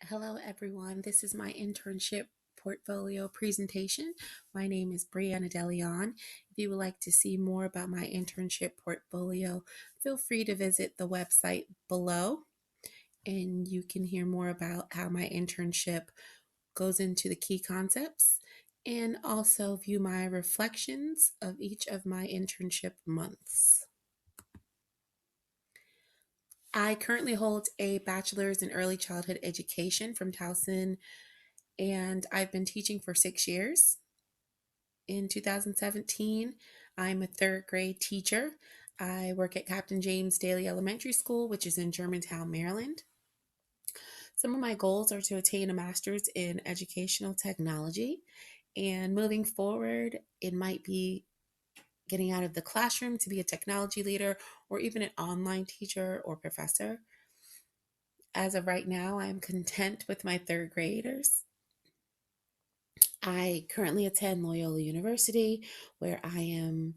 Hello, everyone. This is my internship portfolio presentation. My name is Brianna DeLeon. If you would like to see more about my internship portfolio, feel free to visit the website below and you can hear more about how my internship goes into the key concepts and also view my reflections of each of my internship months. I currently hold a bachelor's in early childhood education from Towson, and I've been teaching for 6 years. In 2017, I'm a third grade teacher. I work at Captain James Daily Elementary School, which is in Germantown, Maryland. Some of my goals are to attain a master's in educational technology. And moving forward, it might be getting out of the classroom to be a technology leader or even an online teacher or professor. As of right now, I'm content with my third graders. I currently attend Loyola University, where I am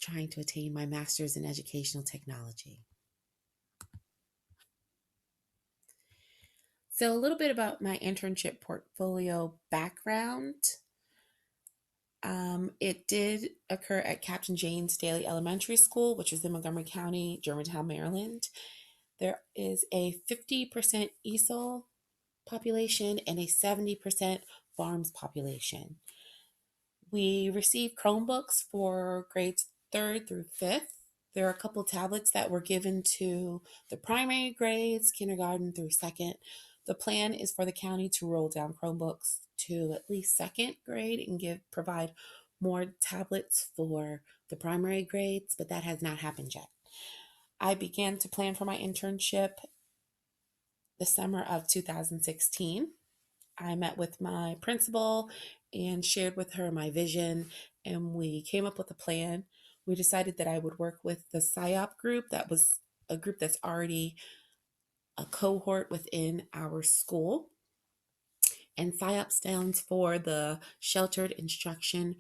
trying to attain my master's in educational technology. So, a little bit about my internship portfolio background. It did occur at Captain James Daily Elementary School, which is in Montgomery County, Germantown, Maryland. There is a 50% ESOL population and a 70% farms population. We receive Chromebooks for grades 3rd through 5th. There are a couple tablets that were given to the primary grades, kindergarten through 2nd. The plan is for the county to roll down Chromebooks to at least 2nd grade and provide more tablets for the primary grades, but that has not happened yet. I began to plan for my internship the summer of 2016. I met with my principal and shared with her my vision, and we came up with a plan. We decided that I would work with the PSYOP group. That was a group that's already a cohort within our school. And PSYOP stands for the Sheltered Instruction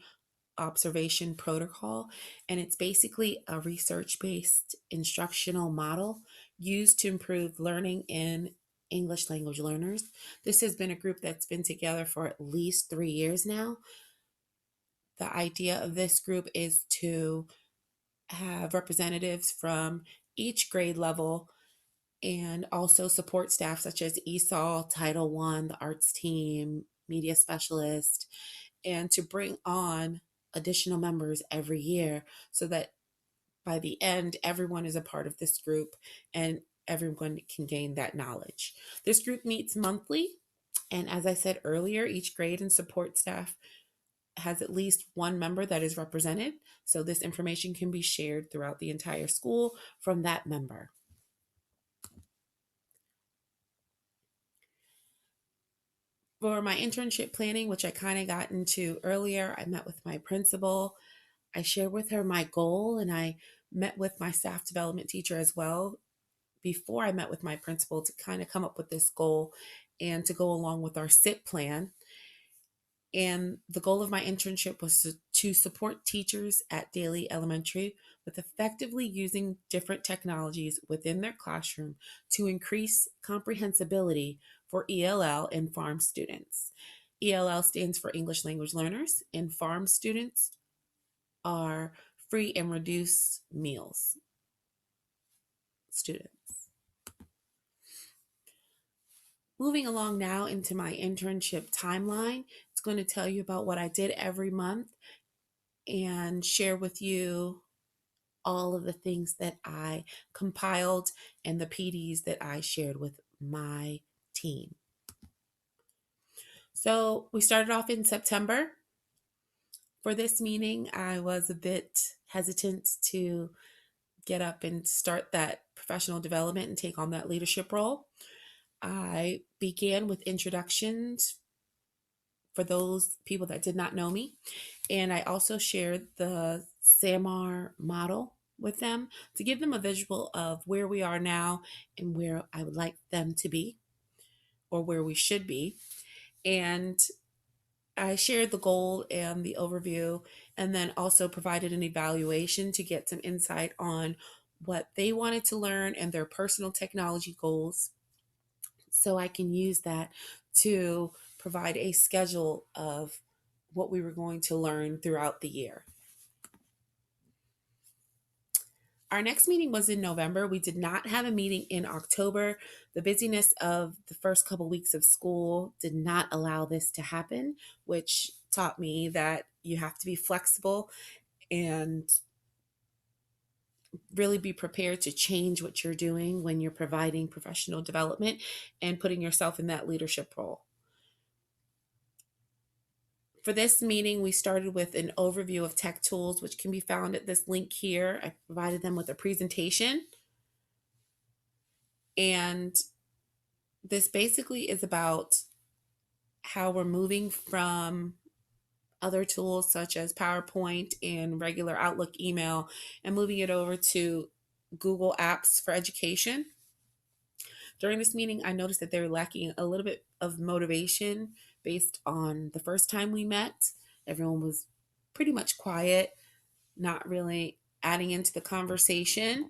Observation Protocol, and it's basically a research-based instructional model used to improve learning in English language learners. This has been a group that's been together for at least 3 years now. The idea of this group is to have representatives from each grade level and also support staff such as ESOL, Title I, the arts team, media specialist, and to bring on additional members every year so that by the end, everyone is a part of this group and everyone can gain that knowledge. This group meets monthly. And as I said earlier, each grade and support staff has at least one member that is represented. So this information can be shared throughout the entire school from that member. For my internship planning, which I kind of got into earlier, I met with my principal. I shared with her my goal and I met with my staff development teacher as well before I met with my principal to kind of come up with this goal and to go along with our SIP plan. And the goal of my internship was to support teachers at Daly Elementary with effectively using different technologies within their classroom to increase comprehensibility for ELL and farm students. ELL stands for English Language Learners, and farm students are free and reduced meals students. Moving along now into my internship timeline, it's going to tell you about what I did every month and share with you all of the things that I compiled and the PDs that I shared with my team. So we started off in September. For this meeting, I was a bit hesitant to get up and start that professional development and take on that leadership role. I began with introductions for those people that did not know me. And I also shared the SAMR model with them to give them a visual of where we are now and where I would like them to be or where we should be. And I shared the goal and the overview and then also provided an evaluation to get some insight on what they wanted to learn and their personal technology goals. so I can use that to provide a schedule of what we were going to learn throughout the year. Our next meeting was in November. We did not have a meeting in October. The busyness of the first couple weeks of school did not allow this to happen, which taught me that you have to be flexible and really be prepared to change what you're doing when you're providing professional development and putting yourself in that leadership role. For this meeting, we started with an overview of tech tools, which can be found at this link here. I provided them with a presentation. And this basically is about how we're moving from other tools such as PowerPoint and regular Outlook email and moving it over to Google Apps for education. During this meeting, I noticed that they were lacking a little bit of motivation based on the first time we met. Everyone was pretty much quiet, not really adding into the conversation.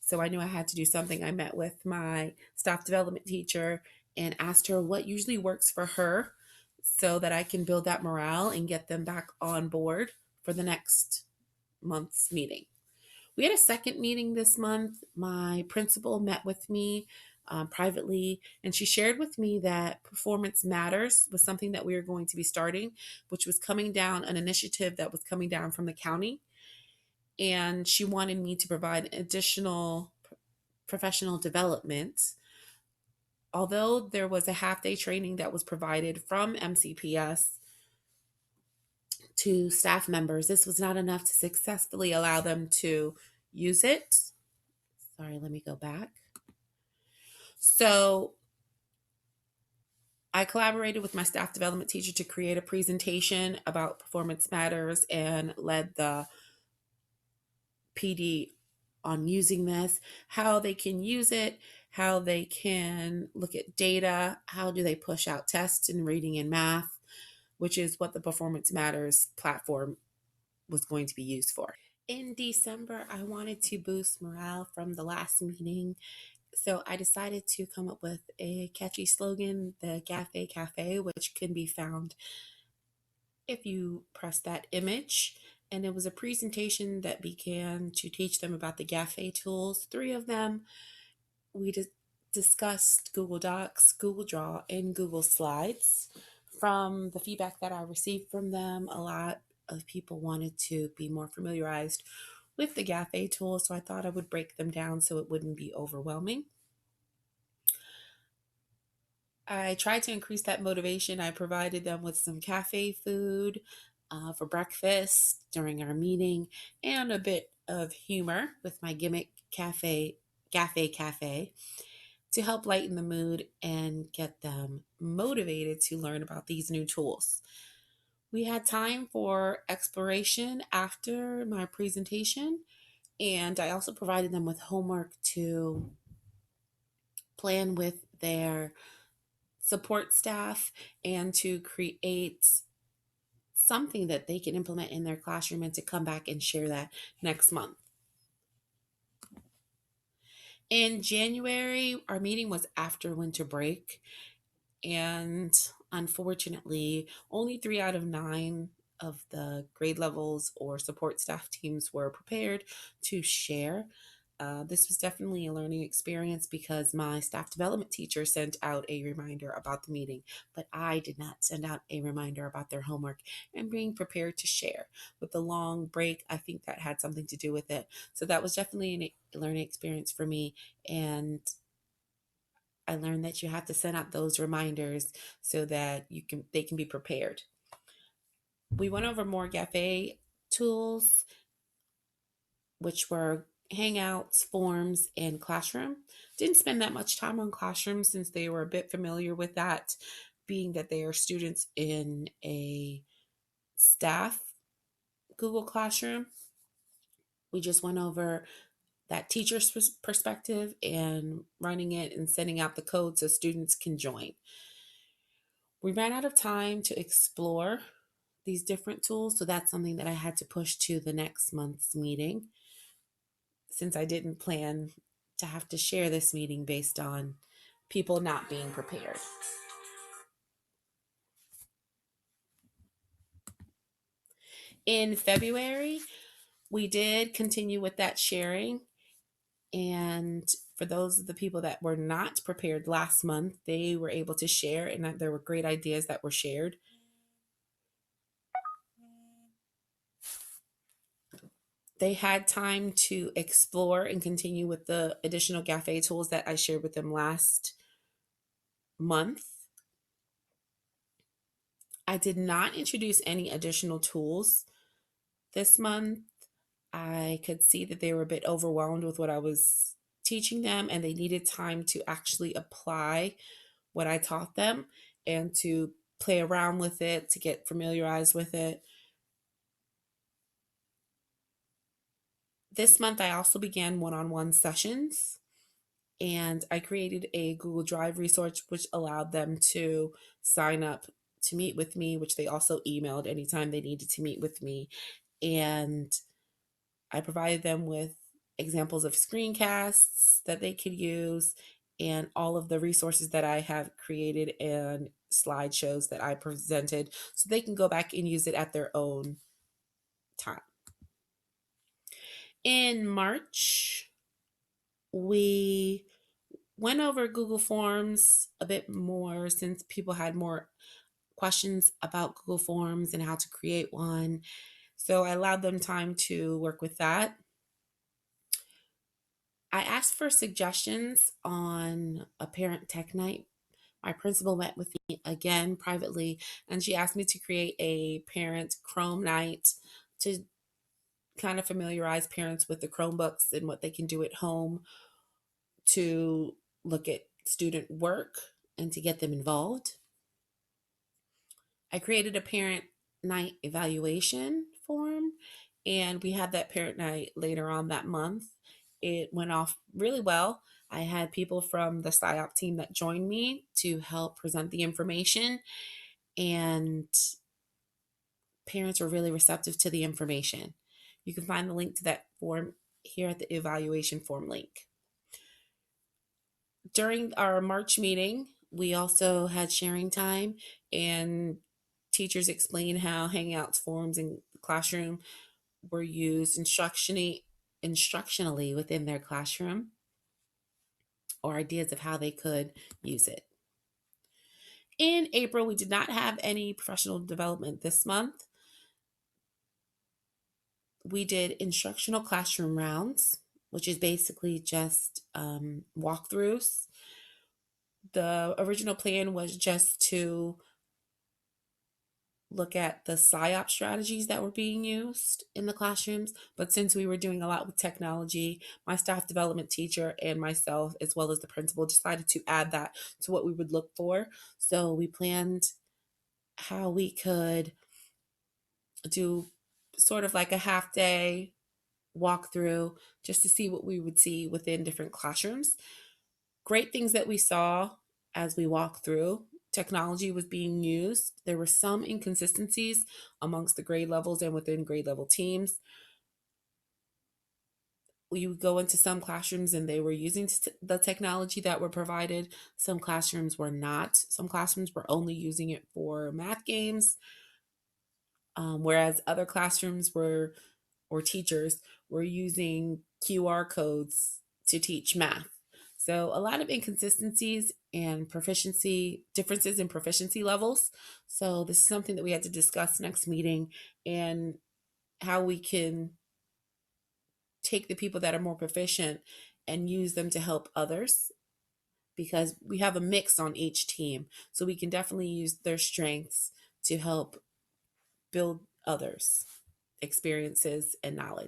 So I knew I had to do something. I met with my staff development teacher and asked her what usually works for her so that I can build that morale and get them back on board for the next month's meeting. We had a second meeting this month. My principal met with me privately, and she shared with me that performance matters was something that we were going to be starting, which was coming down, an initiative that was coming down from the county. And she wanted me to provide additional professional development. Although there was a half-day training that was provided from MCPS to staff members, this was not enough to successfully allow them to use it. Sorry, let me go back. So I collaborated with my staff development teacher to create a presentation about performance matters and led the PD on using this, how they can use it, how they can look at data, how do they push out tests in reading and math, which is what the Performance Matters platform was going to be used for. In December, I wanted to boost morale from the last meeting, so I decided to come up with a catchy slogan, the GAFE Cafe, which can be found if you press that image. And it was a presentation that began to teach them about the GAFE tools, 3 of them. We discussed Google Docs, Google Draw, and Google Slides. From the feedback that I received from them, a lot of people wanted to be more familiarized with the GAFE tools, so I thought I would break them down so it wouldn't be overwhelming. I tried to increase that motivation. I provided them with some cafe food for breakfast during our meeting and a bit of humor with my gimmick cafe to help lighten the mood and get them motivated to learn about these new tools. We had time for exploration after my presentation, and I also provided them with homework to plan with their support staff and to create something that they can implement in their classroom and to come back and share that next month. In January, our meeting was after winter break, and unfortunately, only 3 out of 9 of the grade levels or support staff teams were prepared to share. This was definitely a learning experience because my staff development teacher sent out a reminder about the meeting, but I did not send out a reminder about their homework and being prepared to share. With the long break, I think that had something to do with it. So that was definitely a learning experience for me, and I learned that you have to send out those reminders so that they can be prepared. We went over more GAFE tools, which were Hangouts, Forms, and Classroom. Didn't spend that much time on Classroom since they were a bit familiar with that, being that they are students in a staff Google Classroom. We just went over that teacher's perspective and running it and sending out the code so students can join. We ran out of time to explore these different tools, so that's something that I had to push to the next month's meeting since I didn't plan to have to share this meeting based on people not being prepared. In February, we did continue with that sharing. And for those of the people that were not prepared last month, they were able to share, and there were great ideas that were shared. They had time to explore and continue with the additional GAFE tools that I shared with them last month. I did not introduce any additional tools this month. I could see that they were a bit overwhelmed with what I was teaching them, and they needed time to actually apply what I taught them and to play around with it, to get familiarized with it. This month, I also began one-on-one sessions, and I created a Google Drive resource which allowed them to sign up to meet with me, which they also emailed anytime they needed to meet with me. And I provided them with examples of screencasts that they could use and all of the resources that I have created and slideshows that I presented so they can go back and use it at their own time. In March, we went over Google Forms a bit more since people had more questions about Google Forms and how to create one. So I allowed them time to work with that. I asked for suggestions on a parent tech night. My principal met with me again privately, and she asked me to create a parent Chrome night to kind of familiarize parents with the Chromebooks and what they can do at home to look at student work and to get them involved. I created a parent night evaluation form, and we had that parent night later on that month. It went off really well. I had people from the PSYOP team that joined me to help present the information, and parents were really receptive to the information. You can find the link to that form here at the evaluation form link. During our March meeting, we also had sharing time, and teachers explained how Hangouts forms in the classroom were used instructionally within their classroom, or ideas of how they could use it. In April, we did not have any professional development this month. We did instructional classroom rounds, which is basically just walkthroughs. The original plan was just to look at the PSYOP strategies that were being used in the classrooms. But since we were doing a lot with technology, my staff development teacher and myself, as well as the principal, decided to add that to what we would look for. So we planned how we could do sort of like a half day walkthrough just to see what we would see within different classrooms. Great things that we saw as we walked through. Technology was being used. There were some inconsistencies amongst the grade levels and within grade level teams. We would go into some classrooms and they were using the technology that were provided. Some classrooms were not. Some classrooms were only using it for math games, whereas other classrooms were, or teachers were using QR codes to teach math. So a lot of inconsistencies and proficiency differences in proficiency levels. So this is something that we had to discuss next meeting, and how we can take the people that are more proficient and use them to help others, because we have a mix on each team. So we can definitely use their strengths to help build others' experiences and knowledge.